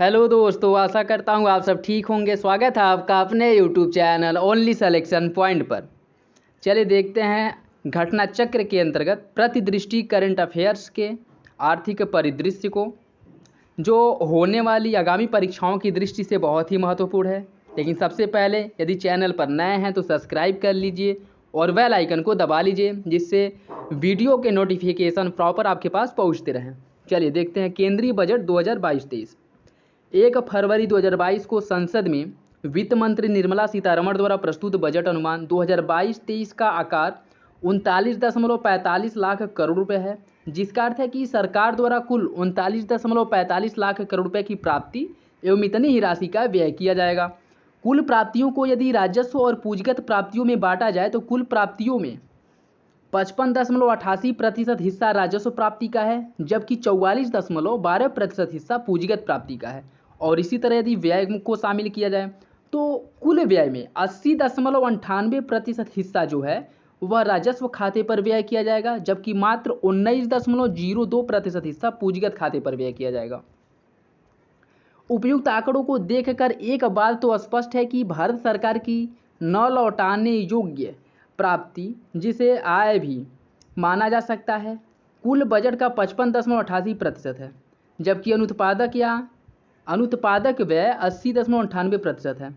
Hello दोस्तों, आशा करता हूँ आप सब ठीक होंगे। स्वागत है आपका अपने YouTube channel only selection point पर। चलिए देखते हैं घटना चक्र के अंतर्गत प्रतिदृष्टि करंट अफेयर्स के आर्थिक परिदृश्य को, जो होने वाली आगामी परीक्षाओं की दृष्टि से बहुत ही महत्वपूर्ण है। लेकिन सबसे पहले यदि चैनल पर नए हैं तो सब्सक्राइब कर लीजिए और बेल आइकन को दबा लीजिए, जिससे वीडियो के नोटिफिकेशन प्रॉपर आपके पास पहुँचते रहें। चलिए देखते हैं केंद्रीय बजट 2022-23। 1 फरवरी 2022 को संसद में वित्त मंत्री निर्मला सीतारमण द्वारा प्रस्तुत बजट अनुमान 2022-23 का आकार 39.45 लाख करोड़ रुपए है, जिसका अर्थ है कि सरकार द्वारा कुल 39.45 लाख करोड़ रुपए की प्राप्ति एवं इतनी ही राशि का व्यय किया जाएगा। कुल प्राप्तियों को यदि राजस्व और पूंजीगत प्राप्तियों में बांटा जाए तो कुल प्राप्तियों में 55.88% हिस्सा राजस्व प्राप्ति का है, जबकि 44.12% हिस्सा पूंजीगत प्राप्ति का है। और इसी तरह यदि व्यय को शामिल किया जाए तो कुल व्यय में 80.98% हिस्सा जो है वह राजस्व खाते पर व्यय किया जाएगा, जबकि मात्र 19.02% हिस्सा पूंजीगत खाते पर व्यय किया जाएगा। उपयुक्त आंकड़ों को देखकर एक बात तो स्पष्ट है कि भारत सरकार की न लौटाने योग्य प्राप्ति, जिसे आय भी माना जा सकता है, कुल बजट का 55.88% है, जबकि अनुत्पादक व्यय 80.98% है।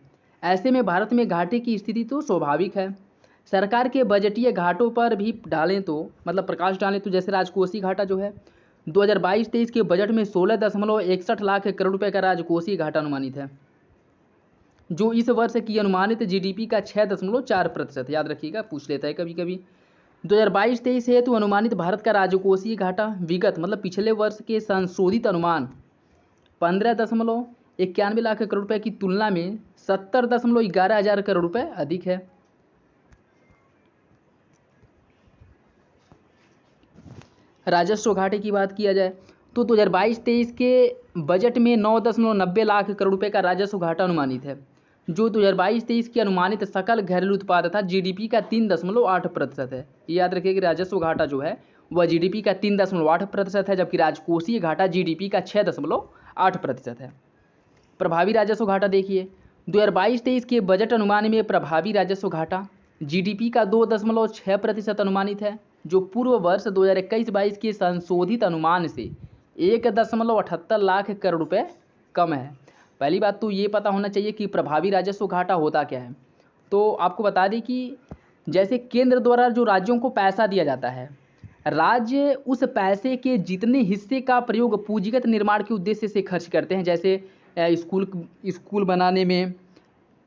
ऐसे में भारत में घाटे की स्थिति तो स्वाभाविक है। सरकार के बजटीय घाटों पर भी प्रकाश डालें तो जैसे राजकोषीय घाटा जो है 2022-23 के बजट में 16.61 लाख करोड़ रुपए का राजकोषीय घाटा अनुमानित है, जो इस वर्ष की अनुमानित जीडीपी का 6.4%। याद रखिएगा, पूछ लेता है कभी कभी। 2022-23 हेतु अनुमानित भारत का राजकोषीय घाटा विगत पिछले वर्ष के संशोधित अनुमान 15.91 लाख करोड़ रुपए की तुलना में 70.11 हजार करोड़ रुपए अधिक है। राजस्व घाटे की बात किया जाए तो 2022-23 के बजट में 9.90 लाख करोड़ रुपए का राजस्व घाटा अनुमानित है, जो 2022-23 की अनुमानित सकल घरेलू उत्पाद तथा जीडीपी का 3.8% है। याद रखिए कि राजस्व घाटा जो है वह जीडीपी का 3.8% है, जबकि राजकोषीय घाटा जीडीपी का 6.8% है। प्रभावी राजस्व घाटा देखिए, 2022-23 के बजट अनुमान में प्रभावी राजस्व घाटा जीडीपी का 2.6% अनुमानित है, जो पूर्व वर्ष 2021-22 के संशोधित अनुमान से 1.78 लाख करोड़ रुपए कम है। पहली बात तो ये पता होना चाहिए कि प्रभावी राजस्व घाटा होता क्या है। तो आपको बता दें कि जैसे केंद्र द्वारा जो राज्यों को पैसा दिया जाता है, राज्य उस पैसे के जितने हिस्से का प्रयोग पूंजीगत निर्माण के उद्देश्य से खर्च करते हैं, जैसे स्कूल बनाने में,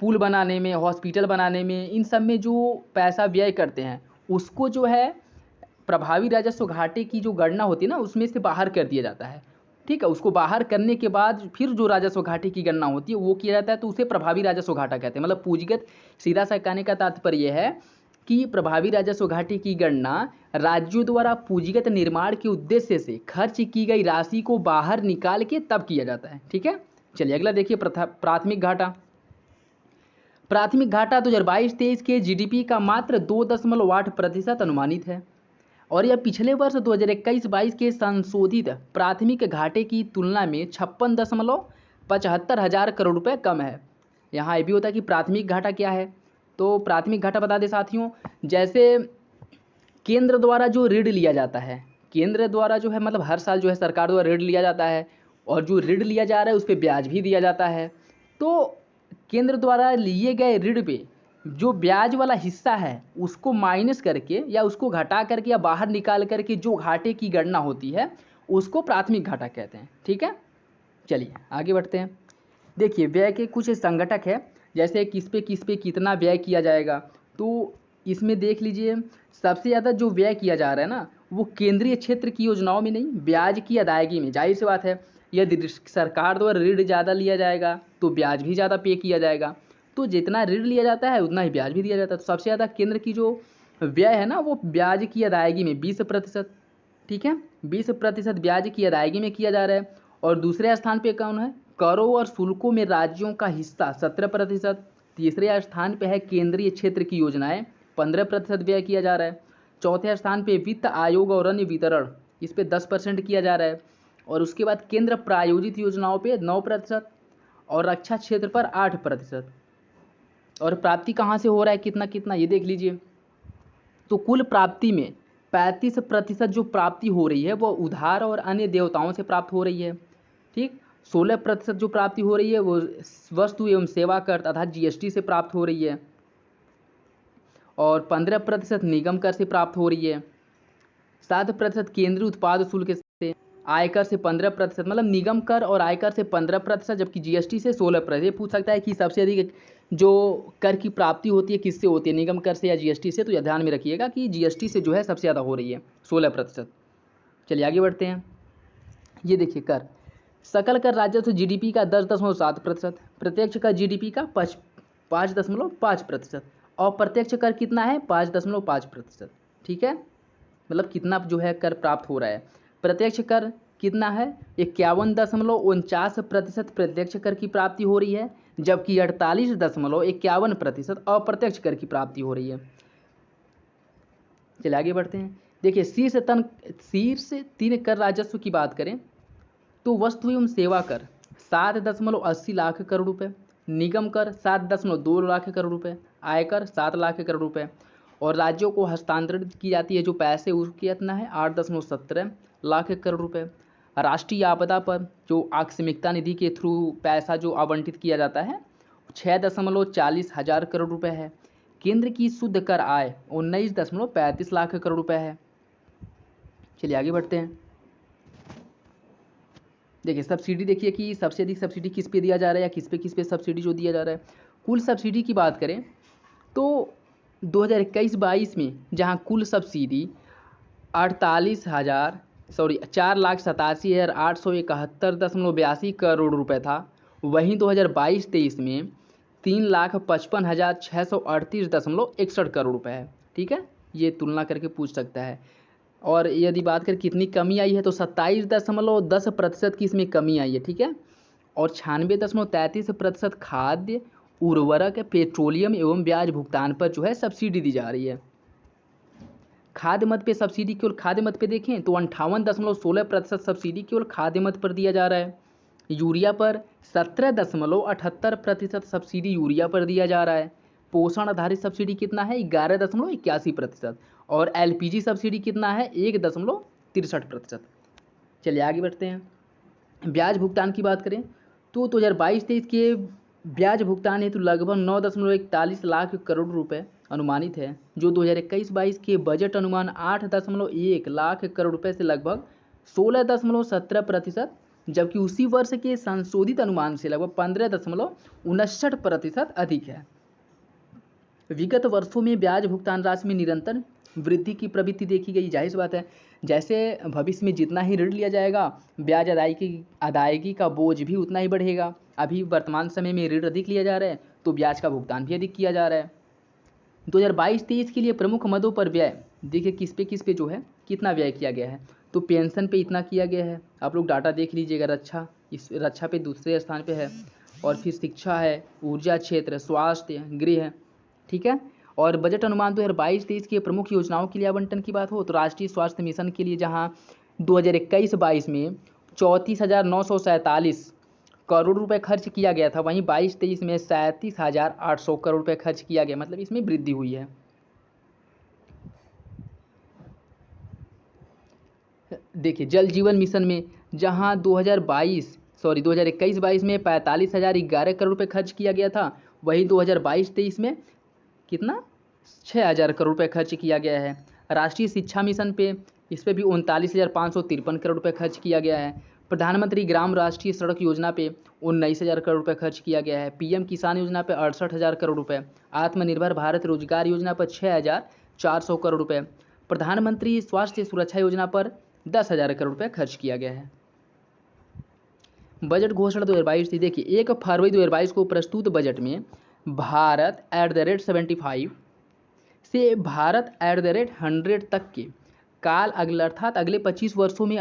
पुल बनाने में, हॉस्पिटल बनाने में, इन सब में जो पैसा व्यय करते हैं उसको जो है प्रभावी राजस्व घाटे की जो गणना होती है ना, उसमें से बाहर कर दिया जाता है। ठीक है, उसको बाहर करने के बाद फिर जो राजस्व घाटे की गणना होती है वो किया जाता है, तो उसे प्रभावी राजस्व घाटा कहते हैं। पूंजीगत सीधा सा कहने का तात्पर्य यह है कि प्रभावी राजस्व घाटे की गणना राज्यों द्वारा पूंजीगत निर्माण के उद्देश्य से खर्च की गई राशि को बाहर निकाल के तब किया जाता है। ठीक है, चलिए अगला देखिए प्राथमिक घाटा। प्राथमिक घाटा 2022-23 के जीडीपी का मात्र 2.8% अनुमानित है, और यह पिछले वर्ष 2021-22 के संशोधित प्राथमिक घाटे की तुलना में 56.75 हजार करोड़ रुपए कम है। यहाँ ये भी होता है कि प्राथमिक घाटा क्या है, तो प्राथमिक घाटा बता दें साथियों, जैसे केंद्र द्वारा जो ऋण लिया जाता है, केंद्र द्वारा जो है हर साल जो है सरकार द्वारा ऋण लिया जाता है, और जो ऋण लिया जा रहा है उस पर ब्याज भी दिया जाता है। तो केंद्र द्वारा लिए गए ऋण पे जो ब्याज वाला हिस्सा है उसको माइनस करके या उसको घटा करके या बाहर निकाल करके जो घाटे की गणना होती है उसको प्राथमिक घाटा कहते हैं। ठीक है, चलिए आगे बढ़ते हैं। देखिए व्यय के कुछ संगठक है, जैसे किस पे कितना व्यय किया जाएगा। तो इसमें देख लीजिए सबसे ज़्यादा जो व्यय किया जा रहा है ना, वो केंद्रीय क्षेत्र की योजनाओं में नहीं, ब्याज की अदायगी में। जाहिर सी बात है, यदि सरकार द्वारा ऋण ज़्यादा लिया जाएगा तो ब्याज भी ज़्यादा पे किया जाएगा, तो जितना ऋण लिया जाता है उतना ही ब्याज भी दिया जाता है। तो सबसे ज़्यादा केंद्र की जो व्यय है ना वो ब्याज की अदायगी में 20%। ठीक है, 20% ब्याज की अदायगी में किया जा रहा है। और दूसरे स्थान पे कौन है? करों और शुल्कों में राज्यों का हिस्सा 17%। तीसरे स्थान पे है केंद्रीय क्षेत्र की योजनाएं, 15% व्यय किया जा रहा है। चौथे स्थान पे वित्त आयोग और अन्य वितरण, इस पे 10% किया जा रहा है। और उसके बाद केंद्र प्रायोजित योजनाओं पे 9% और रक्षा क्षेत्र पर 8%। और प्राप्ति कहाँ से हो रहा है, कितना कितना, ये देख लीजिए। तो कुल प्राप्ति में 35% जो प्राप्ति हो रही है वो उधार और अन्य देवताओं से प्राप्त हो रही है। ठीक, 16% जो प्राप्ति हो रही है वो वस्तु एवं सेवा कर तथा जीएसटी से प्राप्त हो रही है, और 15% निगम कर से प्राप्त हो रही है, 7% केंद्रीय उत्पाद शुल्क से, आयकर से 15%, मतलब निगम कर और आयकर से 15%, जबकि जीएसटी से 16%। ये पूछ सकता है कि सबसे अधिक जो कर की प्राप्ति होती है किससे होती है, निगम कर से या जीएसटी से, तो यह ध्यान में रखिएगा कि जीएसटी से जो है सबसे ज़्यादा हो रही है 16%। चलिए आगे बढ़ते हैं। ये देखिए कर, सकल कर राजस्व जीडीपी का 10.7%, प्रत्यक्ष कर जीडीपी का 5.5%, और प्रत्यक्ष कर कितना है 5.5%। ठीक है, मतलब कितना जो है कर प्राप्त हो रहा है। प्रत्यक्ष कर कितना है 51.49% प्रत्यक्ष कर की प्राप्ति हो रही है, जबकि 48.51% अप्रत्यक्ष कर की प्राप्ति हो रही है। चलिए आगे बढ़ते हैं। देखिए शीर्ष 3 कर राजस्व की बात करें तो वस्तु एवं सेवा कर 7.80 लाख करोड़ रुपए, निगम कर 7.2 लाख करोड़ रुपए, आयकर 7 लाख करोड़ रुपए, और राज्यों को हस्तांतरित की जाती है जो पैसे उसकी कितना है 8.17 लाख करोड़ रुपए। राष्ट्रीय आपदा पर जो आकस्मिकता निधि के थ्रू पैसा जो आवंटित किया जाता है 6.40 हजार करोड़ रुपए है। केंद्र की शुद्ध कर आय 19.35 लाख करोड़ रुपए है। चलिए आगे बढ़ते हैं। देखिए सब्सिडी, देखिए कि सबसे अधिक सब्सिडी किस पे दिया जा रहा है या किस पे सब्सिडी जो दिया जा रहा है। कुल सब्सिडी की बात करें तो 2021-22 में जहां कुल सब्सिडी 4,87,871.82 करोड़ रुपए था, वहीं 2022-23 में 3,55,638.61 करोड़ रुपए है। ठीक है, ये तुलना करके पूछ सकता है। और यदि बात करें कितनी कमी आई है तो 27.10% की इसमें कमी आई है। ठीक है, और 96.33% खाद्य उर्वरक पेट्रोलियम एवं ब्याज भुगतान पर जो है सब्सिडी दी जा रही है। खाद्य मद पे सब्सिडी केवल खाद्य मद पे देखें तो 58.16% सब्सिडी केवल खाद्य मद पर दिया जा रहा है। यूरिया पर 17.78% सब्सिडी यूरिया पर दिया जा रहा है। पोषण आधारित सब्सिडी कितना है 11.81%, और एलपीजी सब्सिडी कितना है 1.63%। चलिए आगे बढ़ते हैं। ब्याज भुगतान की बात करें तो 2022-23 के ब्याज भुगतान हेतु लगभग 9.41 लाख करोड़ रुपए अनुमानित है, जो 2021-22 के बजट अनुमान 8.1 लाख करोड़ रुपए से लगभग 16.17%, जबकि उसी वर्ष के संशोधित अनुमान से लगभग 15.59% अधिक है। विगत वर्षों में ब्याज भुगतान राशि में निरंतर वृद्धि की प्रवृत्ति देखी गई। जाहिर सी बात है, जैसे भविष्य में जितना ही ऋण लिया जाएगा ब्याज अदायगी का बोझ भी उतना ही बढ़ेगा। अभी वर्तमान समय में ऋण अधिक लिया जा रहा है तो ब्याज का भुगतान भी अधिक किया जा रहा है। 2022-23 के लिए प्रमुख मदों पर व्यय देखिए किस पे जो है कितना व्यय किया गया है। तो पेंशन पे इतना किया गया है, आप लोग डाटा देख लीजिएगा। रक्षा पे दूसरे स्थान पे है, और फिर शिक्षा है, ऊर्जा क्षेत्र, स्वास्थ्य, गृह। ठीक है, और बजट अनुमान 2022-23 के प्रमुख योजनाओं के लिए आवंटन की बात हो तो राष्ट्रीय स्वास्थ्य मिशन के लिए जहां 2021-22 में 34,947 करोड़ रुपए खर्च किया गया था, वहीं 22-23 में 37,800 करोड़ रुपए खर्च किया गया, मतलब इसमें वृद्धि हुई है। देखिए जल जीवन मिशन में जहां 2021-22 में 45,011 करोड़ रुपए खर्च किया गया था, वहीं 2022-23 में कितना 6,000 करोड़ रुपए खर्च किया गया है। राष्ट्रीय शिक्षा मिशन पे इस पे भी 39,553 करोड़ रुपए खर्च किया गया है। प्रधानमंत्री ग्राम राष्ट्रीय सड़क योजना पे 19,000 करोड़ रुपए खर्च किया गया है। पीएम किसान योजना पे 68,000 करोड़ रुपए, आत्मनिर्भर भारत रोजगार योजना पर 6,400 करोड़ रुपए, प्रधानमंत्री स्वास्थ्य सुरक्षा योजना पर 10,000 करोड़ रुपए खर्च किया गया है। बजट घोषणा 2022 थी। देखिए 1 फरवरी 2022 को प्रस्तुत बजट में भारत @75 से भारत @100 तक के काल अर्थात अगले 25 वर्षों में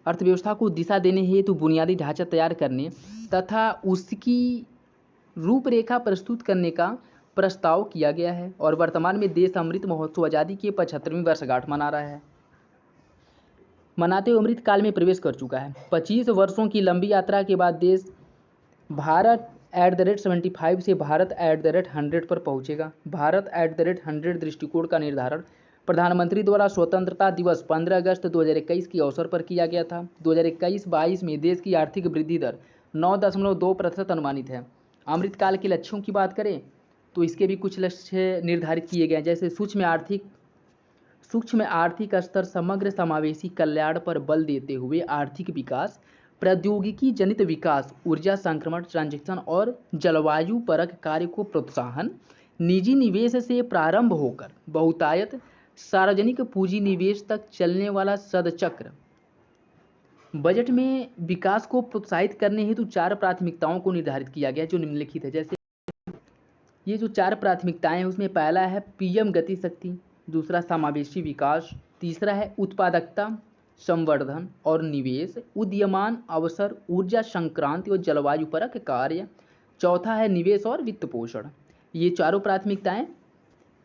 अर्थव्यवस्था को दिशा देने हेतु बुनियादी ढांचा तैयार करने तथा उसकी रूपरेखा प्रस्तुत करने का प्रस्ताव किया गया है। और वर्तमान में देश अमृत महोत्सव आज़ादी की 75वीं वर्षगांठ मना रहा है, मनाते हुए अमृत काल में प्रवेश कर चुका है। 25 वर्षों की लंबी यात्रा के बाद देश भारत @75 से भारत @100 पर पहुंचेगा। भारत @100 दृष्टिकोण का निर्धारण प्रधानमंत्री द्वारा स्वतंत्रता दिवस 15 अगस्त 2021 के अवसर पर किया गया था। 2021-22 में देश की आर्थिक वृद्धि दर 9.2% अनुमानित है। अमृतकाल के लक्ष्यों की बात करें तो इसके भी कुछ लक्ष्य निर्धारित किए गए हैं, जैसे सूक्ष्म आर्थिक स्तर, समग्र समावेशी कल्याण पर बल देते हुए आर्थिक विकास, प्रौद्योगिकी जनित विकास, ऊर्जा संक्रमण ट्रांजेक्शन और जलवायु परक कार्य को प्रोत्साहन, निजी निवेश से प्रारंभ होकर बहुतायत सार्वजनिक पूंजी निवेश तक चलने वाला सदचक्र। बजट में विकास को प्रोत्साहित करने हेतु 4 प्राथमिकताओं को निर्धारित किया गया जो निम्नलिखित है। जैसे ये जो 4 प्राथमिकताएं हैं उसमें पहला है पीएम गति शक्ति, दूसरा समावेशी विकास, तीसरा है उत्पादकता संवर्धन और निवेश, उदीयमान अवसर, ऊर्जा संक्रांति और जलवायु परक कार्य, चौथा है निवेश और वित्त पोषण। ये चारों प्राथमिकताएं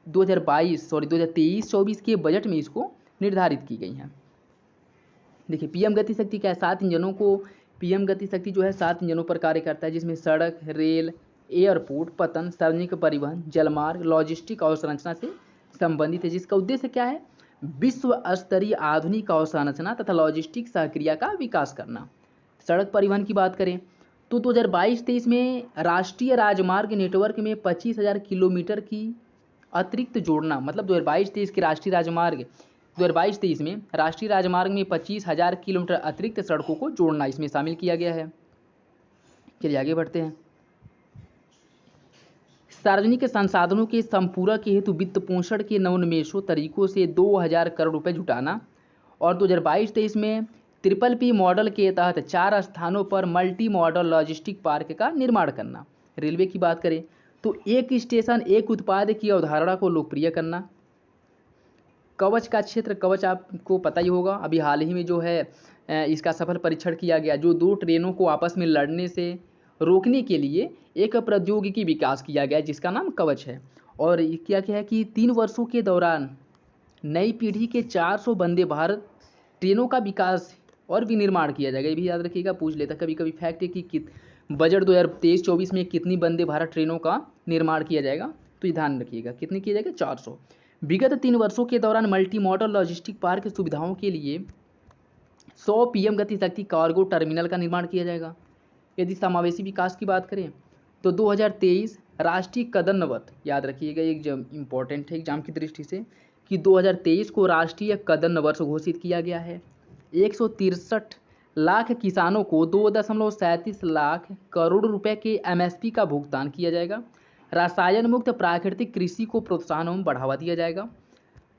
2023-24 के बजट में इसको निर्धारित की गई हैं। देखिए पीएम गति शक्ति क्या है, 7 इंजनों को पीएम गति शक्ति जो है 7 इंजनों पर कार्य करता है, जिसमें सड़क, रेल, एयरपोर्ट, पतन, सार्वजनिक परिवहन, जलमार्ग, लॉजिस्टिक अवसंरचना से संबंधित है, जिसका उद्देश्य क्या है, विश्व स्तरीय आधुनिक अवसंरचना तथा लॉजिस्टिक सहक्रिया का विकास करना। सड़क परिवहन की बात करें तो 2022-23 में राष्ट्रीय राजमार्ग नेटवर्क में 25,000 किलोमीटर की अतिरिक्त जोड़ना, मतलब 2022-23 के राष्ट्रीय राजमार्ग 2022-23 में राष्ट्रीय राजमार्ग में 25,000 किलोमीटर अतिरिक्त सड़कों को जोड़ना इसमें शामिल किया गया है। चलिए आगे बढ़ते हैं। सार्वजनिक संसाधनों के संपूरक हेतु वित्त पोषण के नवोन्मेषों तरीकों से 2,000 करोड़ रुपए जुटाना और 2022-23 में PPP मॉडल के तहत 4 स्थानों पर मल्टी मॉडल लॉजिस्टिक पार्क का निर्माण करना। रेलवे की बात करें तो एक स्टेशन एक उत्पाद की अवधारणा को लोकप्रिय करना। कवच का क्षेत्र, कवच आपको पता ही होगा, अभी हाल ही में जो है इसका सफल परीक्षण किया गया, जो 2 ट्रेनों को आपस में लड़ने से रोकने के लिए एक प्रौद्योगिकी विकास किया गया जिसका नाम कवच है। और क्या क्या है कि 3 वर्षों के दौरान नई पीढ़ी के 400 वंदे भारत ट्रेनों का विकास और विनिर्माण किया जाएगा। ये भी याद रखिएगा, पूछ लेता कभी कभी फैक्ट है कि बजट 2023-24 में कितनी वंदे भारत ट्रेनों का निर्माण किया जाएगा, तो ये ध्यान रखिएगा कितनी किया जाएगा, 400। विगत 3 वर्षों के दौरान मल्टी मॉडल लॉजिस्टिक पार्क सुविधाओं के लिए 100 पीएम गति शक्ति कार्गो टर्मिनल का निर्माण किया जाएगा। यदि समावेशी विकास की बात करें तो 2023 राष्ट्रीय कदम्नवत, याद रखिएगा एक इम्पोर्टेंट है एग्जाम की दृष्टि से कि 2023 को राष्ट्रीय कदम्न वर्ष घोषित किया गया है। 163 लाख किसानों को 2.37 लाख करोड़ रुपए के एमएसपी का भुगतान किया जाएगा। रसायन मुक्त प्राकृतिक कृषि को प्रोत्साहन एवं बढ़ावा दिया जाएगा।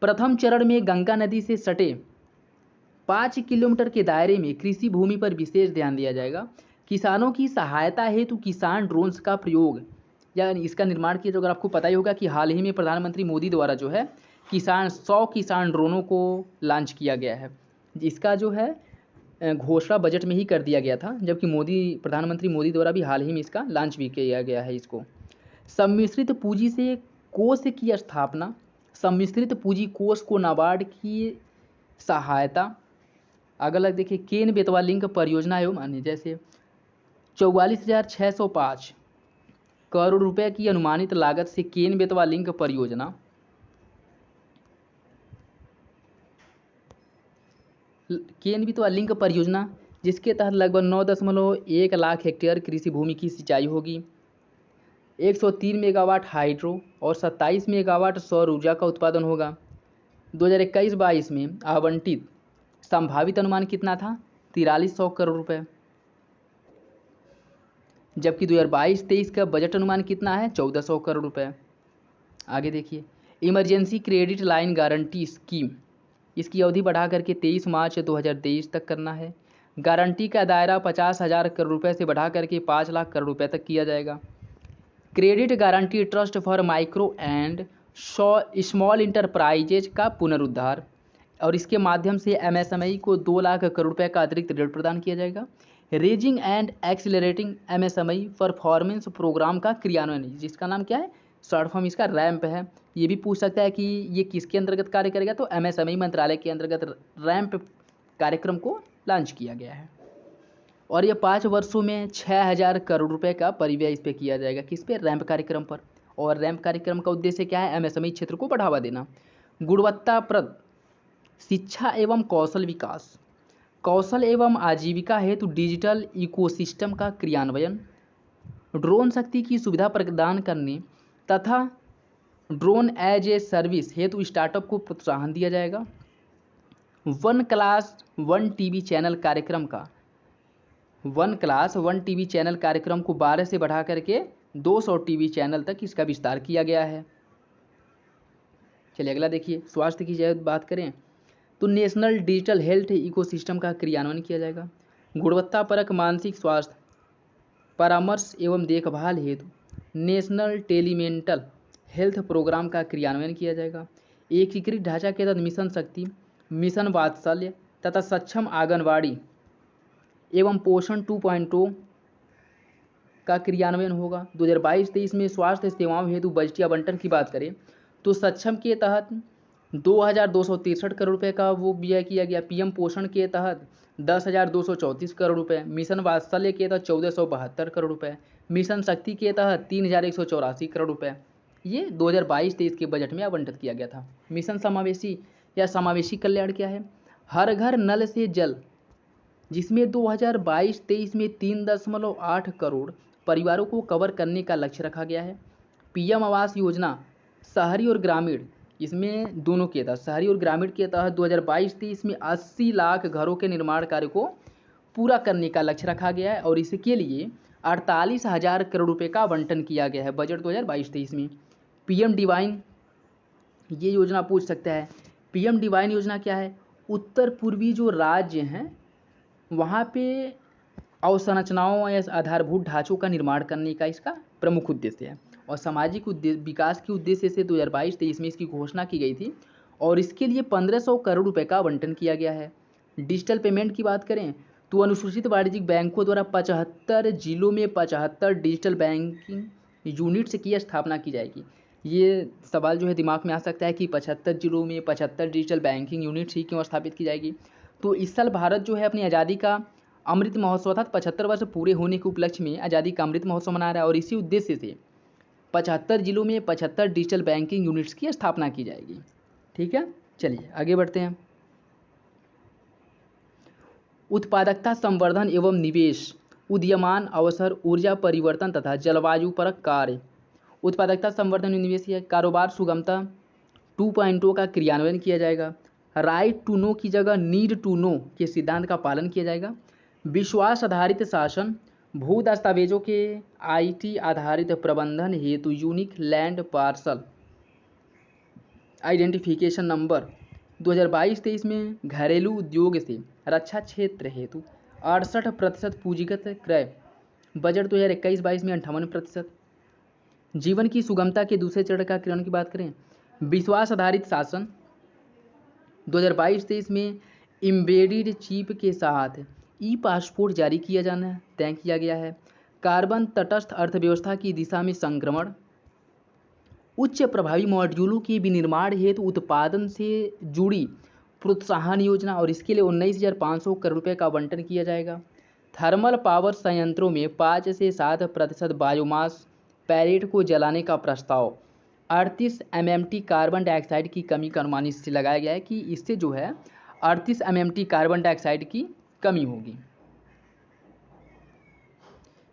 प्रथम चरण में गंगा नदी से सटे 5 किलोमीटर के दायरे में कृषि भूमि पर विशेष ध्यान दिया जाएगा। किसानों की सहायता हेतु किसान ड्रोन्स का प्रयोग या इसका निर्माण किया जाएगा। अगर आपको पता ही होगा कि हाल ही में प्रधानमंत्री मोदी द्वारा जो है 100 किसान ड्रोनों को लॉन्च किया गया है, इसका जो है घोषणा बजट में ही कर दिया गया था, जबकि प्रधानमंत्री मोदी द्वारा भी हाल ही में इसका लॉन्च भी किया गया है। इसको सम्मिश्रित पूंजी से कोष की स्थापना, सम्मिश्रित पूंजी कोष को नाबार्ड की सहायता, अगला देखिए केन बेतवा लिंक परियोजना एवं अन्य, जैसे 44,605 करोड़ रुपए की अनुमानित लागत से केन बेतवा लिंक परियोजना, केन बेतवा लिंक परियोजना जिसके तहत लगभग 9.1 लाख हेक्टेयर कृषि भूमि की सिंचाई होगी। 103 मेगावाट हाइड्रो और 27 मेगावाट सौर ऊर्जा का उत्पादन होगा। 2021-22 में आवंटित संभावित अनुमान कितना था, 4300 करोड़ रुपए, जबकि 2022-23 का बजट अनुमान कितना है, 1400 करोड़ रुपए। आगे देखिए emergency credit line guarantee scheme, इसकी अवधि बढ़ा करके 23 मार्च 2023 तक करना है। गारंटी का दायरा 50,000 करोड़ रुपए से बढ़ा करके 5 लाख करोड़ रुपए तक किया जाएगा। Credit guarantee trust for micro and small enterprises का पुनरुद्धार, और इसके माध्यम से एमएसएमई को 2 लाख करोड़ रुपए का अतिरिक्त ऋण प्रदान किया जाएगा। Raising and accelerating MSME performance programme का क्रियान्वयन, जिसका नाम क्या है, शॉर्ट फॉर्म इसका रैंप है। ये भी पूछ सकता है कि ये किसके अंतर्गत कार्य करेगा, तो MSME मंत्रालय के अंतर्गत रैंप कार्यक्रम को लॉन्च किया गया है। और ये 5 वर्षों में 6,000 करोड़ रुपए का परिव्यय इस पे किया जाएगा, किस पे, रैंप कार्यक्रम पर। और रैंप कार्यक्रम का उद्देश्य क्या है, MSME क्षेत्र को बढ़ावा देना। गुणवत्ताप्रद शिक्षा एवं कौशल विकास, कौशल एवं आजीविका हेतु डिजिटल इकोसिस्टम का क्रियान्वयन, ड्रोन शक्ति की सुविधा प्रदान करने तथा ड्रोन एज ए सर्विस हेतु स्टार्टअप को प्रोत्साहन दिया जाएगा। 1 क्लास 1 टीवी चैनल कार्यक्रम का 1 क्लास 1 टीवी चैनल कार्यक्रम को 12 से बढ़ा करके 200 टीवी चैनल तक इसका विस्तार किया गया है। चलिए अगला देखिए, स्वास्थ्य की जब बात करें तो नेशनल डिजिटल हेल्थ इकोसिस्टम का क्रियान्वयन किया जाएगा। गुणवत्तापरक मानसिक स्वास्थ्य परामर्श एवं देखभाल हेतु नेशनल टेलीमेंटल हेल्थ प्रोग्राम का क्रियान्वयन किया जाएगा। एकीकृत ढांचा के तहत मिशन शक्ति, मिशन वात्सल्य तथा सक्षम आंगनवाड़ी एवं पोषण 2.0 का क्रियान्वयन होगा। 2022-23 में स्वास्थ्य सेवाओं हेतु बजटीय आवंटन की बात करें तो सक्षम के तहत 2,263 करोड़ रुपए का वो व्यय किया गया। पीएम पोषण के तहत 10,234 करोड़ रुपए, मिशन वात्सल्य के तहत 1,472 करोड़ रुपए, मिशन शक्ति के तहत 3,184 करोड़ रुपए ये 2022-23 के बजट में आवंटित किया गया था। मिशन समावेशी या समावेशी कल्याण क्या है, हर घर नल से जल, जिसमें 2022-23 में 3.8 करोड़ परिवारों को कवर करने का लक्ष्य रखा गया है। पीएम आवास योजना शहरी और ग्रामीण, इसमें दोनों के तहत शहरी और ग्रामीण के तहत 2022-23 में 80 लाख घरों के निर्माण कार्य को पूरा करने का लक्ष्य रखा गया है और इसके लिए 48,000 करोड़ रुपए का आवंटन किया गया है बजट 2022-23 में। पीएम डिवाइन, ये योजना पूछ सकता है, पीएम डिवाइन योजना क्या है, उत्तर पूर्वी जो राज्य हैं वहाँ पे अवसंरचनाओं या आधारभूत ढांचों का निर्माण करने का इसका प्रमुख उद्देश्य है और सामाजिक विकास के उद्देश्य से 2022-23 में इसकी घोषणा की गई थी और इसके लिए 1,500 करोड़ रुपए का आवंटन किया गया है। डिजिटल पेमेंट की बात करें तो अनुसूचित वाणिज्यिक बैंकों द्वारा 75 जिलों में 75 डिजिटल बैंकिंग यूनिट्स की स्थापना की जाएगी। ये सवाल जो है दिमाग में आ सकता है कि 75 जिलों में 75 डिजिटल बैंकिंग यूनिट्स ही क्यों स्थापित की जाएगी। तो इस साल भारत जो है अपनी आज़ादी का अमृत महोत्सव अर्थात 75 वर्ष पूरे होने के उपलक्ष्य में आज़ादी का अमृत महोत्सव मना रहा है और इसी उद्देश्य से 75 जिलों में 75 डिजिटल बैंकिंग यूनिट्स की स्थापना की जाएगी। ठीक है, चलिए आगे बढ़ते हैं। उत्पादकता संवर्धन एवं निवेश, उदीयमान अवसर, ऊर्जा परिवर्तन तथा जलवायु परक कार्य। उत्पादकता संवर्धन एवं निवेश या कारोबार सुगमता 2.0 का क्रियान्वयन किया जाएगा। राइट टू नो की जगह नीड टू नो के सिद्धांत का पालन किया जाएगा। विश्वास आधारित शासन, भू दस्तावेजों के IT आधारित प्रबंधन हेतु unique land parcel identification number 2022-23 में घरेलू उद्योग से रक्षा क्षेत्र हेतु 68% पूंजीगत क्रय, बजट 2021-22 में 58%। जीवन की सुगमता के दूसरे चरण का क्रियान्वयन की बात करें, विश्वास आधारित शासन 2022-23 में एम्बेडेड चिप के साथ ई-पासपोर्ट जारी किया जाना तय किया गया है। कार्बन तटस्थ अर्थव्यवस्था की दिशा में संक्रमण, उच्च प्रभावी मॉड्यूलों के विनिर्माण हेतु उत्पादन से जुड़ी प्रोत्साहन योजना और इसके लिए 19,500 करोड़ रुपये का आवंटन किया जाएगा। थर्मल पावर संयंत्रों में 5 से 7% बायोमास पैलेट को जलाने का प्रस्ताव 38 MMT कार्बन डाइऑक्साइड की कमी का अनुमान इससे लगाया गया है कि इससे जो है 38 MMT कार्बन डाइऑक्साइड की कमी होगी।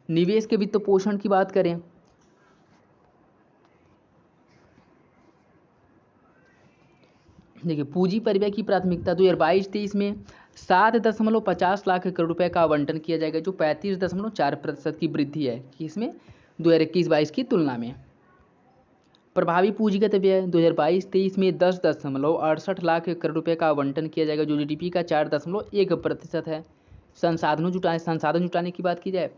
निवेश के वित्त पोषण की बात करें देखिए, पूंजी परिव्यय की प्राथमिकता 2022-23 में 7.50 लाख करोड़ रुपए का आवंटन किया जाएगा जो 35.4% की वृद्धि है कि इसमें 2021-22 की तुलना में। प्रभावी पूंजीगत व्यय 2022-23 में 10.68 लाख करोड़ रुपए का आवंटन किया जाएगा जो GDP का 4.1% है। संसाधन जुटाने की बात की जाए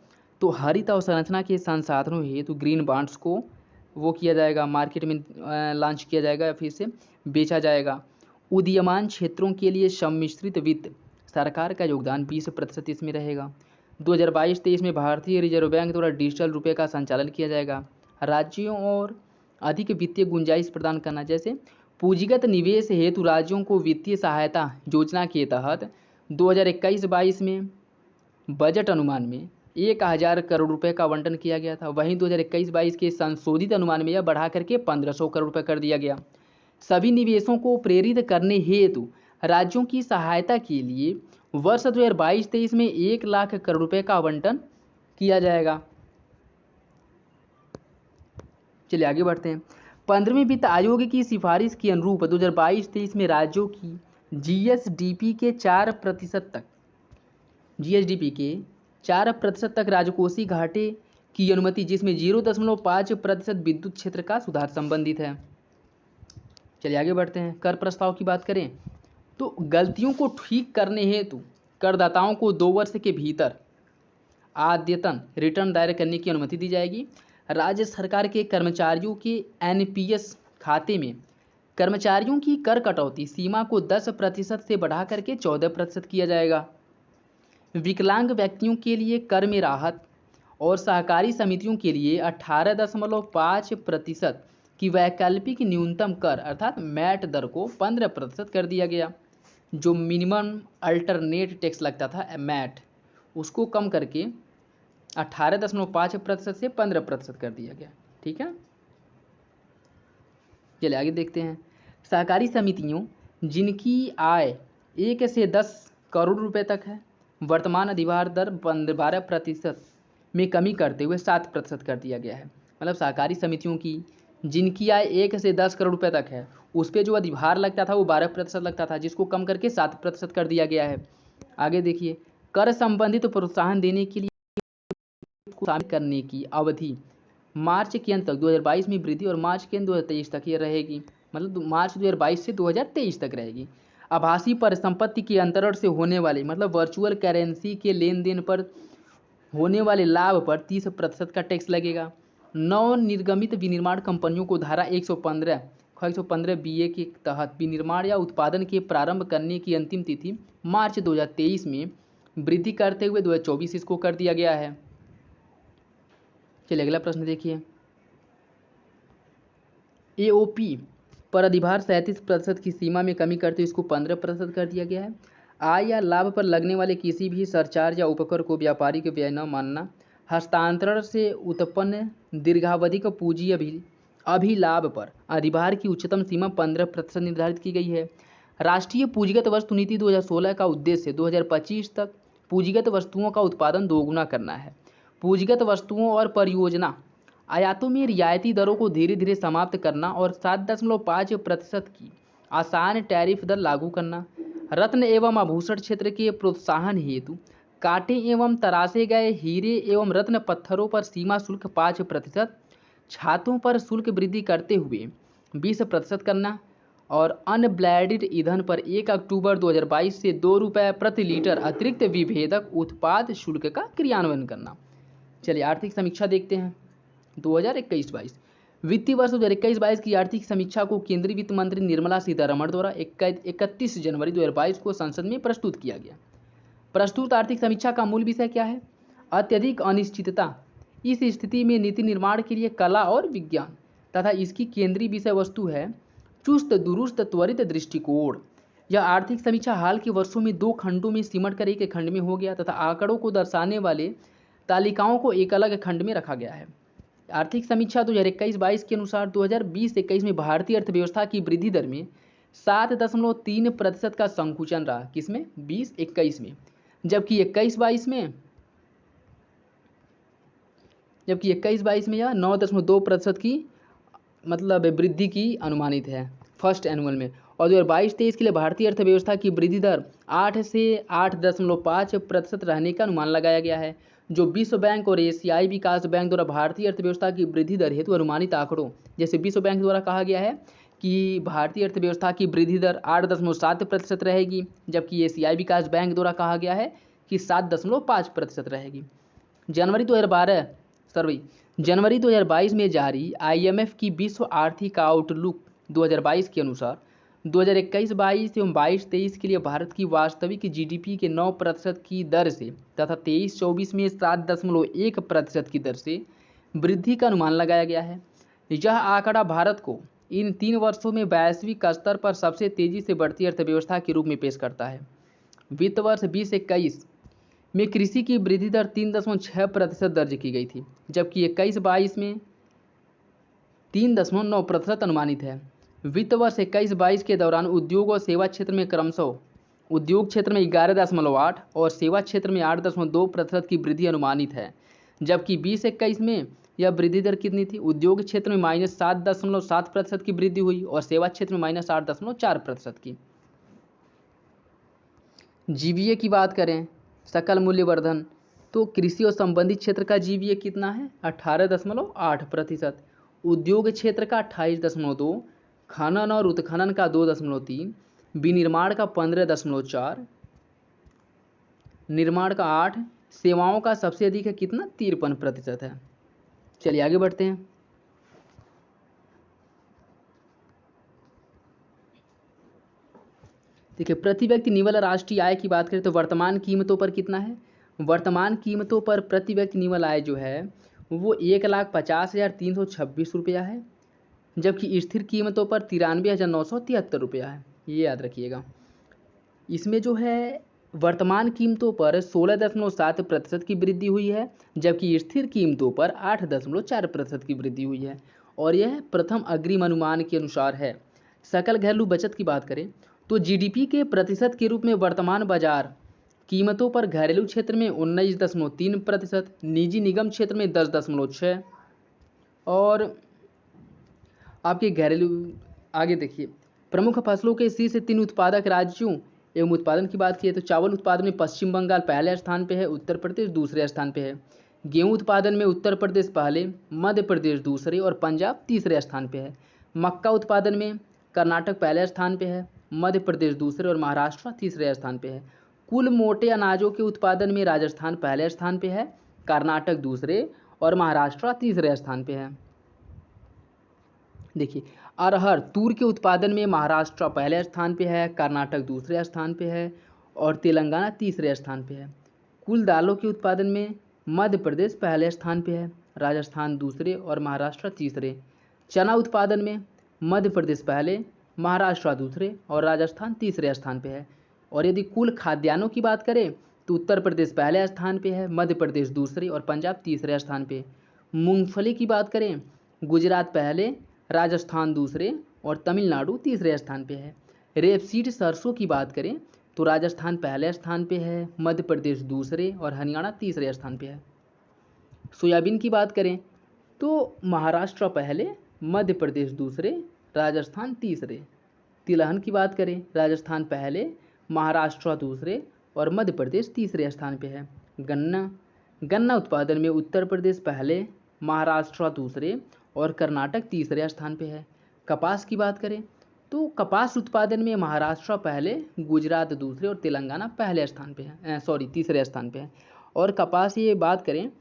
तो हरित अवसंरचना के संसाधनों हेतु ग्रीन बॉन्ड्स को वो किया जाएगा, मार्केट में लॉन्च किया जाएगा, फिर से बेचा जाएगा। उदीयमान क्षेत्रों के लिए सम्मिश्रित वित्त, सरकार का योगदान 20% इसमें रहेगा। 2022-23 में भारतीय रिजर्व बैंक द्वारा डिजिटल रुपये का संचालन किया जाएगा। राज्यों और अधिक वित्तीय गुंजाइश प्रदान करना। जैसे पूंजीगत निवेश हेतु राज्यों को वित्तीय सहायता योजना के तहत 2021-22 में बजट अनुमान में 1000 करोड़ रुपए का आवंटन किया गया था। वहीं 2021-22 के संशोधित अनुमान में यह बढ़ा करके 1500 करोड़ रुपए कर दिया गया। सभी निवेशों को प्रेरित करने हेतु राज्यों की सहायता के लिए वर्ष 2022-23 में 1 लाख करोड़ रुपए का आवंटन किया जाएगा। चलिए आगे बढ़ते हैं। 15वें वित्त आयोग की सिफारिश के अनुरूप 2022-23 में राज्यों की जीएसडीपी के 4% तक राजकोषीय घाटे की अनुमति, जिसमें 0.5% विद्युत क्षेत्र का सुधार संबंधित है। चलिए आगे बढ़ते हैं। कर प्रस्ताव की बात करें तो गलतियों को ठीक करने हेतु करदाताओं को 2 वर्ष के भीतर अद्यतन रिटर्न दायर करने की अनुमति दी जाएगी। राज्य सरकार के कर्मचारियों के एनपीएस खाते में कर्मचारियों की कर कटौती सीमा को 10% से बढ़ा करके 14% किया जाएगा। विकलांग व्यक्तियों के लिए कर में राहत और सहकारी समितियों के लिए 18.5% की वैकल्पिक न्यूनतम कर अर्थात मैट दर को 15% कर दिया गया। जो मिनिमम अल्टरनेट टैक्स लगता था मैट, उसको कम करके 18.5% से 15% कर दिया गया। ठीक है, चलिए आगे देखते हैं। सहकारी समितियों जिनकी आय 1 से 10 करोड़ रुपए तक है, वर्तमान अधिभार दर 12% में कमी करते हुए 7% कर दिया गया है। मतलब सहकारी समितियों की जिनकी आय 1 से 10 करोड़ रुपए तक है, उस पर जो अधिभार लगता था वो 12% लगता था, जिसको कम करके 7% कर दिया गया है। आगे देखिए, कर संबंधित प्रोत्साहन देने के लिए शामिल करने की अवधि मार्च के अंत तक 2022 में वृद्धि और मार्च के अंत 2023 तक ये रहेगी। मतलब मार्च 2022 से 2023 तक रहेगी। आभासी परिसंपत्ति के अंतरण से होने वाले मतलब वर्चुअल करेंसी के लेन देन पर होने वाले लाभ पर 30% का टैक्स लगेगा। नव निर्गमित विनिर्माण कंपनियों को धारा 115 बीए के तहत विनिर्माण या उत्पादन के प्रारंभ करने की अंतिम तिथि मार्च 2023 में वृद्धि करते हुए 2024 इसको कर दिया गया है। चलिए अगला प्रश्न देखिए। एओपी पर अधिभार 37% की सीमा में कमी करते हुए इसको 15% कर दिया गया है। आय या लाभ पर लगने वाले किसी भी सरचार्ज या उपकर को व्यापारिक व्यय न मानना। हस्तांतरण से उत्पन्न दीर्घावधि का पूंजी अभिलाभ पर अधिभार की उच्चतम सीमा 15% निर्धारित की गई है। राष्ट्रीय पूंजीगत वस्तु नीति 2016 का उद्देश्य 2025 तक पूंजीगत वस्तुओं का उत्पादन दोगुना करना है। पूंजीगत वस्तुओं और परियोजना आयातों में रियायती दरों को धीरे धीरे समाप्त करना और 7.5% की आसान टैरिफ दर लागू करना। रत्न एवं आभूषण क्षेत्र के प्रोत्साहन हेतु काटे एवं तराशे गए हीरे एवं रत्न पत्थरों पर सीमा शुल्क 5%, छातों पर शुल्क वृद्धि करते हुए 20% करना और अनब्लेंडेड ईंधन पर 1 अक्टूबर 2022 से 2 रुपये प्रति लीटर अतिरिक्त विभेदक उत्पाद शुल्क का क्रियान्वयन करना। चलिए आर्थिक समीक्षा देखते हैं। 2021-22 वित्तीय वर्ष 2021-22 की आर्थिक समीक्षा को केंद्रीय वित्त मंत्री निर्मला सीतारमण द्वारा 31 जनवरी 2022 को संसद में प्रस्तुत किया गया। प्रस्तुत आर्थिक समीक्षा का मूल विषय क्या है? अत्यधिक अनिश्चितता। इस स्थिति में नीति निर्माण के लिए कला और विज्ञान तथा इसकी केंद्रीय विषय वस्तु है चुस्त दुरुस्त त्वरित दृष्टिकोण। यह आर्थिक समीक्षा हाल के वर्षों में 2 खंडों में सिमट कर एक खंड में हो गया तथा आंकड़ों को दर्शाने वाले तालिकाओं को एक अलग खंड में रखा गया है। आर्थिक समीक्षा 2021-22 के अनुसार 2020-21 में भारतीय अर्थव्यवस्था की वृद्धि दर में 7.3% का संकुचन रहा। किसमें? 20-21 में। जबकि 21-22 में यह 9.2% की मतलब वृद्धि की अनुमानित है फर्स्ट एनुअल में। और 2022-23 के लिए भारतीय अर्थव्यवस्था की वृद्धि दर 8 से 8.5% रहने का अनुमान लगाया गया है, जो विश्व बैंक और एशियाई विकास बैंक द्वारा भारतीय अर्थव्यवस्था की वृद्धि दर हेतु अनुमानित आंकड़ों। जैसे विश्व बैंक द्वारा कहा गया है कि भारतीय अर्थव्यवस्था की वृद्धि दर 8.7% रहेगी, जबकि एशियाई विकास बैंक द्वारा कहा गया है कि 7.5% रहेगी। जनवरी 2022 में जारी IMF की विश्व आर्थिक आउटलुक 2022 के अनुसार 2021-22 एवं 22-23 के लिए भारत की वास्तविक GDP के 9% की दर से तथा 23-24 में 7.1% की दर से वृद्धि का अनुमान लगाया गया है। यह आंकड़ा भारत को इन 3 वर्षों में वैश्विक स्तर पर सबसे तेजी से बढ़ती अर्थव्यवस्था के रूप में पेश करता है। वित्त वर्ष 2021 में कृषि की वृद्धि दर 3.6% दर्ज की गई थी, जबकि 21-22 में 3.9% अनुमानित है। वित्त वर्ष 21-22 के दौरान उद्योग और सेवा क्षेत्र में क्रमशः उद्योग क्षेत्र में 11.8 और सेवा क्षेत्र में 8.2% की वृद्धि अनुमानित है, जबकि 20-21 में यह वृद्धि दर कितनी थी? उद्योग क्षेत्र में -7.7% की वृद्धि हुई और सेवा क्षेत्र में -8.4% की। जीवीए की बात करें, सकल मूल्यवर्धन, तो कृषि और संबंधित क्षेत्र का जीवीए कितना है? 18.8%, उद्योग क्षेत्र का 28.2, खनन और उत्खनन का 2.3, विनिर्माण का 15.4, निर्माण का 8, सेवाओं का सबसे अधिक है कितना? 53% है। चलिए आगे बढ़ते हैं। देखिए, प्रति व्यक्ति निवल राष्ट्रीय आय की बात करें तो वर्तमान कीमतों पर कितना है? वर्तमान कीमतों पर प्रति व्यक्ति निवल आय जो है वो 1,50,326 रुपया है, जबकि स्थिर कीमतों पर 93,973 रुपया है। ये याद रखिएगा। इसमें जो है वर्तमान कीमतों पर 16.7% की वृद्धि हुई है, जबकि स्थिर कीमतों पर 8.4% की वृद्धि हुई है, और यह प्रथम अग्रिम अनुमान के अनुसार है। सकल घरेलू बचत की बात करें तो जीडीपी के प्रतिशत के रूप में वर्तमान बाजार कीमतों पर घरेलू क्षेत्र में 19.3%, निजी निगम क्षेत्र में 10.6, और आपके घरेलू आगे देखिए, प्रमुख फसलों के शीर्ष 3 उत्पादक राज्यों एवं उत्पादन की बात की तो चावल उत्पादन में पश्चिम बंगाल पहले स्थान पे है, उत्तर प्रदेश दूसरे स्थान पे है। गेहूं उत्पादन में उत्तर प्रदेश पहले, मध्य प्रदेश दूसरे और पंजाब तीसरे स्थान पे है। मक्का उत्पादन में कर्नाटक पहले स्थान पे है, मध्य प्रदेश दूसरे और महाराष्ट्र तीसरे स्थान पे है। कुल मोटे अनाजों के उत्पादन में राजस्थान पहले स्थान पे है, कर्नाटक दूसरे और महाराष्ट्र तीसरे स्थान पे है। देखिए, अरहर तूर के उत्पादन में महाराष्ट्र पहले स्थान पे है, कर्नाटक दूसरे स्थान पे है और तेलंगाना तीसरे स्थान पे है। कुल दालों के उत्पादन में मध्य प्रदेश पहले स्थान पे है, राजस्थान दूसरे और महाराष्ट्र तीसरे। चना उत्पादन में मध्य प्रदेश पहले, महाराष्ट्र दूसरे और राजस्थान तीसरे स्थान पे है। और यदि कुल खाद्यान्नों की बात करें तो उत्तर प्रदेश पहले स्थान पे है, मध्य प्रदेश दूसरे और पंजाब तीसरे स्थान पे। मूंगफली की बात करें, गुजरात पहले, राजस्थान दूसरे और तमिलनाडु तीसरे स्थान पे है। रेपसीड सरसों की बात करें तो राजस्थान पहले स्थान पे है, मध्य प्रदेश दूसरे और हरियाणा तीसरे स्थान पे है। सोयाबीन की बात करें तो महाराष्ट्र पहले, मध्य प्रदेश दूसरे, राजस्थान तीसरे। तिलहन की बात करें, राजस्थान पहले, महाराष्ट्र दूसरे और मध्य प्रदेश तीसरे स्थान पे है। गन्ना उत्पादन में उत्तर प्रदेश पहले, महाराष्ट्र दूसरे और कर्नाटक तीसरे स्थान पे है। कपास की बात करें तो कपास उत्पादन में महाराष्ट्र पहले, गुजरात दूसरे और तेलंगाना पहले स्थान पे है, तीसरे स्थान पे है। और कपास ये बात करें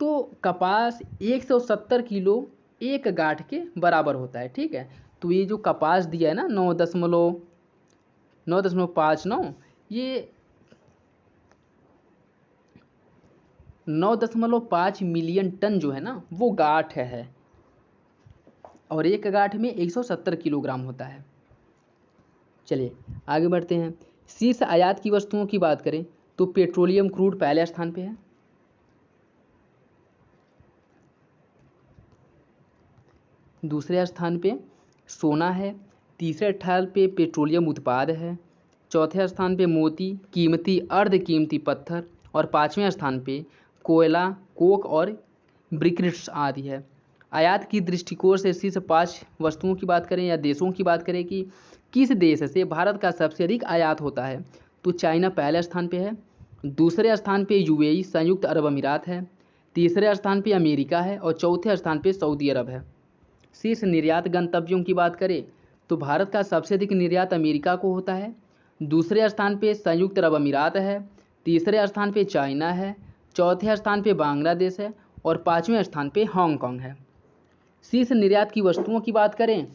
तो कपास 170 किलो एक गांठ के बराबर होता है, ठीक है। तो ये जो कपास दिया है ना 9.59, ये 9.5 मिलियन टन जो है ना वो गांठ है, और एक गांठ में 170 किलोग्राम होता है। चलिए आगे बढ़ते हैं। शीर्ष आयात की वस्तुओं की बात करें तो पेट्रोलियम क्रूड पहले स्थान पे है, दूसरे स्थान पे सोना है, तीसरे स्थान पे पेट्रोलियम उत्पाद है, चौथे स्थान पे मोती, कीमती अर्ध कीमती पत्थर और पाँचवें स्थान पे कोयला, कोक और ब्रिक्स आदि है। आयात की दृष्टिकोण से शीर्ष 5 वस्तुओं की बात करें या देशों की बात करें कि किस देश से भारत का सबसे अधिक आयात होता है तो चाइना पहले स्थान पे है, दूसरे स्थान पे यूएई संयुक्त अरब अमीरात है, तीसरे स्थान पे अमेरिका है और चौथे स्थान पे सऊदी अरब है। शीर्ष निर्यात गंतव्यों की बात करें तो भारत का सबसे अधिक निर्यात अमेरिका को होता है, दूसरे स्थान पे संयुक्त अरब अमीरात है, तीसरे स्थान पे चाइना है, चौथे स्थान पे बांग्लादेश है और पाँचवें स्थान पे हांगकांग है। शीर्ष निर्यात की वस्तुओं की बात करें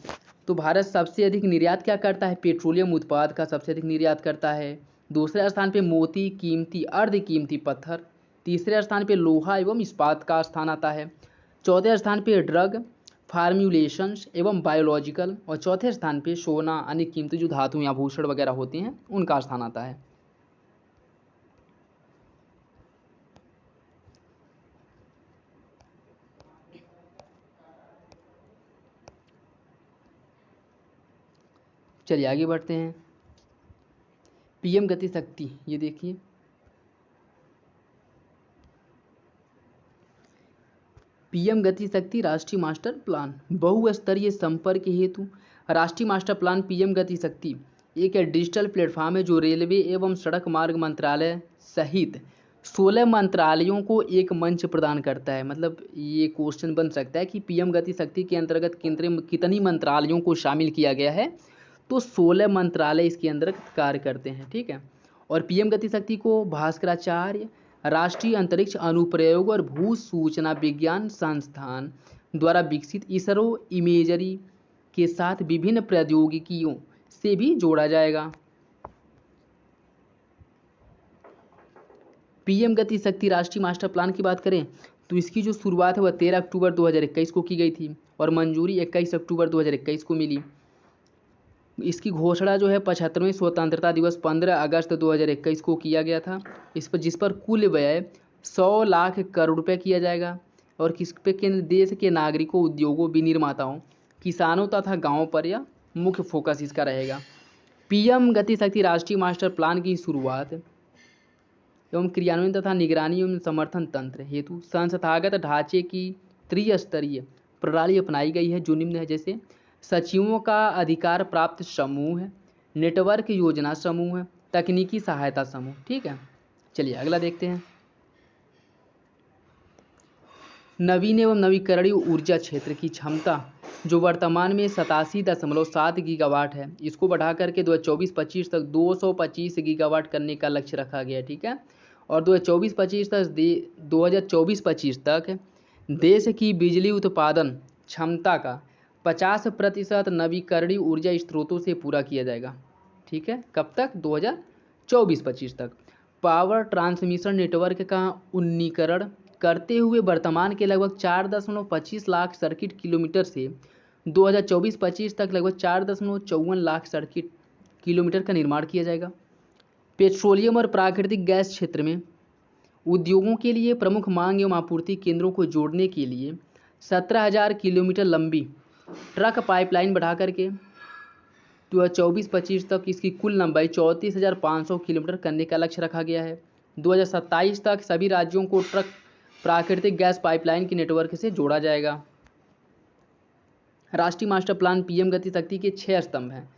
तो भारत सबसे अधिक निर्यात क्या करता है? पेट्रोलियम उत्पाद का सबसे अधिक निर्यात करता है, दूसरे स्थान पे मोती, कीमती अर्ध कीमती पत्थर, तीसरे स्थान पे लोहा एवं इस्पात का स्थान आता है, चौथे स्थान पे ड्रग, फार्म्यूलेशंस एवं बायोलॉजिकल, और चौथे स्थान पे सोना, अन्य कीमती जो धातु या आभूषण वगैरह होते हैं उनका स्थान आता है। चलिए आगे बढ़ते हैं। पीएम गति शक्ति, ये देखिए पीएम गति शक्ति राष्ट्रीय मास्टर प्लान बहुस्तरीय संपर्क हेतु। राष्ट्रीय मास्टर प्लान पीएम गति शक्ति एक डिजिटल प्लेटफॉर्म है जो रेलवे एवं सड़क मार्ग मंत्रालय सहित 16 मंत्रालयों को एक मंच प्रदान करता है। मतलब ये क्वेश्चन बन सकता है कि पीएम गति शक्ति के अंतर्गत केंद्र कितनी मंत्रालयों को शामिल किया गया है, तो 16 मंत्रालय इसके अंतर्गत कार्य करते हैं। ठीक है। और पीएम गति शक्ति को भास्कराचार्य राष्ट्रीय अंतरिक्ष अनुप्रयोग और भू सूचना विज्ञान संस्थान द्वारा विकसित इसरो इमेजरी के साथ विभिन्न प्रौद्योगिकियों से भी जोड़ा जाएगा। पीएम गति शक्ति राष्ट्रीय मास्टर प्लान की बात करें तो इसकी जो शुरुआत है वह 13 अक्टूबर 2021 को की गई थी और मंजूरी 21 अक्टूबर 2021 को मिली। इसकी घोषणा जो है 75वें स्वतंत्रता दिवस 15 अगस्त 2021 को किया गया था। जिस पर कुल व्यय 100 लाख करोड़ रुपए किया जाएगा और किस पे केंद्र देश के नागरिकों, उद्योगों, विनिर्माताओं, किसानों तथा गाँवों पर यह मुख्य फोकस इसका रहेगा। पीएम गति शक्ति राष्ट्रीय मास्टर प्लान की शुरुआत एवं क्रियान्वयन तथा निगरानी एवं समर्थन तंत्र हेतु संस्थागत ढांचे की त्रिस्तरीय प्रणाली अपनाई गई है जो निम्न है, जैसे सचिवों का अधिकार प्राप्त समूह, नेटवर्क योजना समूह, तकनीकी सहायता समूह। ठीक है। चलिए अगला देखते हैं। नवीन एवं नवीकरणीय ऊर्जा क्षेत्र की क्षमता जो वर्तमान में 87.7 गीगावाट है, इसको बढ़ा करके 2024-25 तक 225 गीगावाट करने का लक्ष्य रखा गया। ठीक है। और 2024-25 तक देश की बिजली उत्पादन क्षमता का 50% नवीकरणीय ऊर्जा स्रोतों से पूरा किया जाएगा। ठीक है। कब तक? 2024-25 तक। पावर ट्रांसमिशन नेटवर्क का उन्नीकरण करते हुए वर्तमान के लगभग 4.25 लाख सर्किट किलोमीटर से 2024-25 तक लगभग 4.54 लाख सर्किट किलोमीटर का निर्माण किया जाएगा। पेट्रोलियम और प्राकृतिक गैस क्षेत्र में उद्योगों के लिए प्रमुख मांग एवं आपूर्ति केंद्रों को जोड़ने के लिए 17,000 किलोमीटर लंबी ट्रक पाइपलाइन बढ़ा करके 2024-25 तक इसकी कुल लंबाई 34,500 किलोमीटर करने का लक्ष्य रखा गया है। 2027 तक सभी राज्यों को ट्रक प्राकृतिक गैस पाइपलाइन के नेटवर्क से जोड़ा जाएगा। राष्ट्रीय मास्टर प्लान पीएम गति शक्ति के 6 स्तंभ हैं,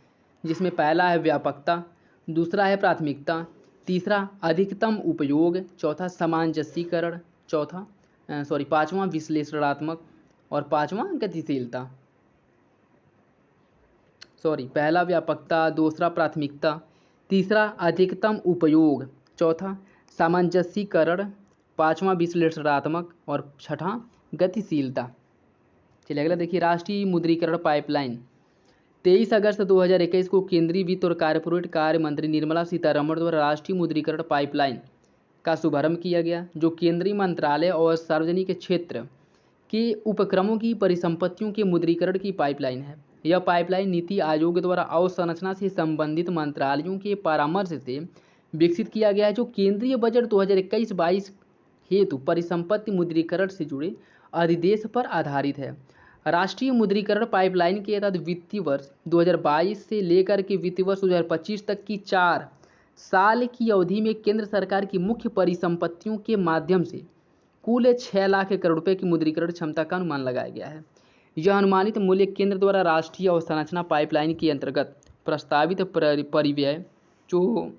जिसमें पहला है व्यापकता, दूसरा है प्राथमिकता, तीसरा अधिकतम उपयोग, चौथा सामंजस्यीकरण, पांचवा विश्लेषणात्मक और पांचवा गतिशीलता। पहला व्यापकता, दूसरा प्राथमिकता, तीसरा अधिकतम उपयोग, चौथा सामंजस्यीकरण, पांचवा विश्लेषणात्मक और छठा गतिशीलता। चलिए अगला देखिए। राष्ट्रीय मुद्रीकरण पाइपलाइन 23 अगस्त 2021 को केंद्रीय वित्त और कॉर्पोरेट कार्य मंत्री निर्मला सीतारमण द्वारा राष्ट्रीय मुद्रीकरण पाइपलाइन का शुभारंभ किया गया, जो केंद्रीय मंत्रालय और सार्वजनिक क्षेत्र के उपक्रमों की परिसंपत्तियों के मुद्रीकरण की पाइपलाइन है। यह पाइपलाइन नीति आयोग द्वारा अवसंरचना से संबंधित मंत्रालयों के परामर्श से विकसित किया गया है, जो केंद्रीय बजट 2021-22 हेतु परिसंपत्ति मुद्रीकरण से जुड़े अधिदेश पर आधारित है। राष्ट्रीय मुद्रीकरण पाइपलाइन के तहत वित्तीय वर्ष 2022 से लेकर के वित्तीय वर्ष 2025 तक की 4 साल की अवधि में केंद्र सरकार की मुख्य परिसंपत्तियों के माध्यम से कुल 6 लाख करोड़ रुपए की मुद्रीकरण क्षमता का अनुमान लगाया गया है। यह अनुमानित मूल्य केंद्र द्वारा राष्ट्रीय अवसंरचना पाइपलाइन के अंतर्गत प्रस्तावित परिव्यय जो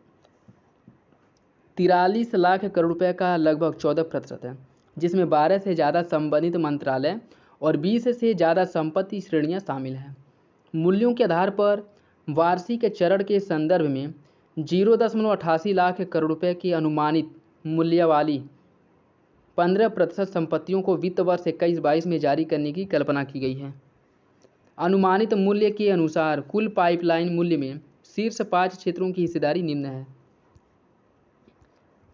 43 लाख करोड़ रुपए का लगभग 14% है, जिसमें 12 से ज़्यादा संबंधित मंत्रालय और 20 से ज़्यादा संपत्ति श्रेणियां शामिल हैं। मूल्यों के आधार पर वार्षिक चरण के संदर्भ में 0.88 लाख करोड़ रुपए की अनुमानित मूल्य वाली 15% संपत्तियों को वित्त वर्ष 21-22 में जारी करने की कल्पना की गई है। अनुमानित मूल्य के अनुसार कुल पाइपलाइन मूल्य में शीर्ष 5 क्षेत्रों की हिस्सेदारी निम्न है।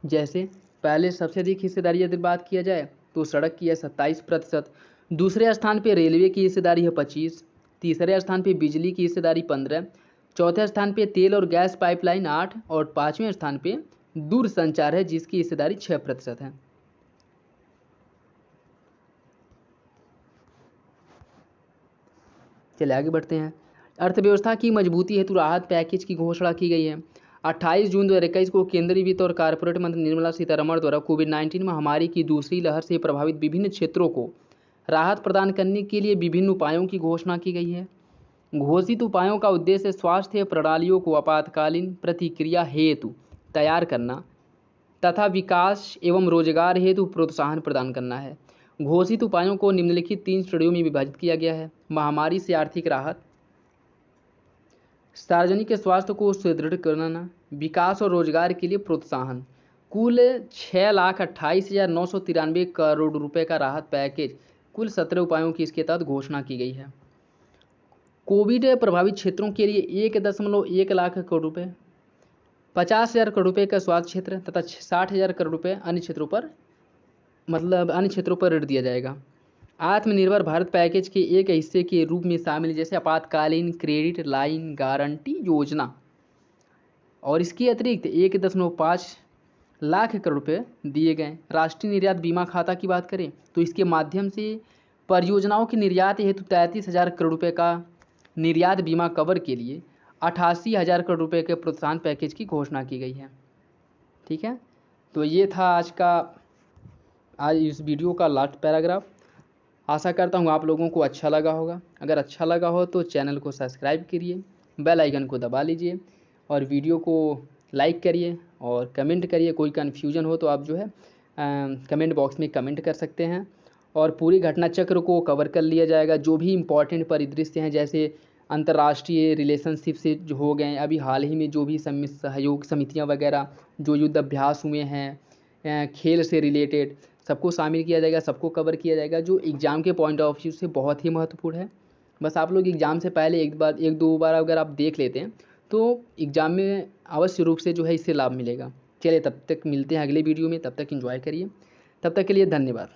जैसे पहले सबसे अधिक हिस्सेदारी यदि बात किया जाए तो सड़क की है 27%, दूसरे स्थान पे रेलवे की हिस्सेदारी है 25, तीसरे स्थान पे बिजली की हिस्सेदारी 15, चौथे स्थान पे तेल और गैस पाइपलाइन 8 और 5वें स्थान पे दूरसंचार है जिसकी हिस्सेदारी 6% है। चलिए आगे बढ़ते हैं। अर्थव्यवस्था की मजबूती हेतु राहत पैकेज की घोषणा की गई है। 28 जून 2021 को केंद्रीय वित्त और कॉर्पोरेट मंत्री निर्मला सीतारमण द्वारा कोविड-19 महामारी की दूसरी लहर से प्रभावित विभिन्न क्षेत्रों को राहत प्रदान करने के लिए विभिन्न उपायों की घोषणा की गई है। घोषित उपायों का उद्देश्य स्वास्थ्य प्रणालियों को आपातकालीन प्रतिक्रिया हेतु तैयार करना तथा विकास एवं रोजगार हेतु प्रोत्साहन प्रदान करना है। घोषित उपायों को निम्नलिखित 3 श्रेणियों में विभाजित किया गया है। महामारी से आर्थिक राहत, सार्वजनिक स्वास्थ्य को सुदृढ़ करना, विकास और रोजगार के लिए प्रोत्साहन। कुल 6,28,993 करोड़ रुपए का राहत पैकेज कुल 17 उपायों की इसके तहत घोषणा की गई है। कोविड प्रभावित क्षेत्रों के लिए 1.1 लाख करोड़ रुपए, 50,000 करोड़ रुपए का स्वास्थ्य क्षेत्र तथा 60,000 करोड़ रुपए अन्य क्षेत्रों पर ऋण दिया जाएगा। आत्मनिर्भर भारत पैकेज के एक हिस्से के रूप में शामिल जैसे आपातकालीन क्रेडिट लाइन गारंटी योजना और इसके अतिरिक्त 1.5 लाख करोड़ रुपए दिए गए। राष्ट्रीय निर्यात बीमा खाता की बात करें तो इसके माध्यम से परियोजनाओं के निर्यात हेतु 33,000 करोड़ रुपए का निर्यात बीमा कवर के लिए 88,000 करोड़ रुपए के प्रोत्साहन पैकेज की घोषणा की गई है। ठीक है, तो ये था आज इस वीडियो का लास्ट पैराग्राफ। आशा करता हूँ आप लोगों को अच्छा लगा होगा। अगर अच्छा लगा हो तो चैनल को सब्सक्राइब करिए, बेल आइकन को दबा लीजिए और वीडियो को लाइक करिए और कमेंट करिए। कोई कन्फ्यूजन हो तो आप जो है कमेंट बॉक्स में कमेंट कर सकते हैं और पूरी घटना चक्र को कवर कर लिया जाएगा। जो भी इम्पॉर्टेंट परिदृश्य हैं जैसे अंतर्राष्ट्रीय रिलेशनशिप से जो हो गए, अभी हाल ही में जो भी सहयोग समितियां वगैरह जो युद्ध अभ्यास हुए हैं, खेल से रिलेटेड सबको शामिल किया जाएगा, सबको कवर किया जाएगा, जो एग्ज़ाम के पॉइंट ऑफ व्यू से बहुत ही महत्वपूर्ण है। बस आप लोग एग्ज़ाम से पहले एक दो बार अगर आप देख लेते हैं तो एग्ज़ाम में अवश्य रूप से जो है इससे लाभ मिलेगा। चलिए तब तक मिलते हैं अगले वीडियो में, तब तक एंजॉय करिए। तब तक के लिए धन्यवाद।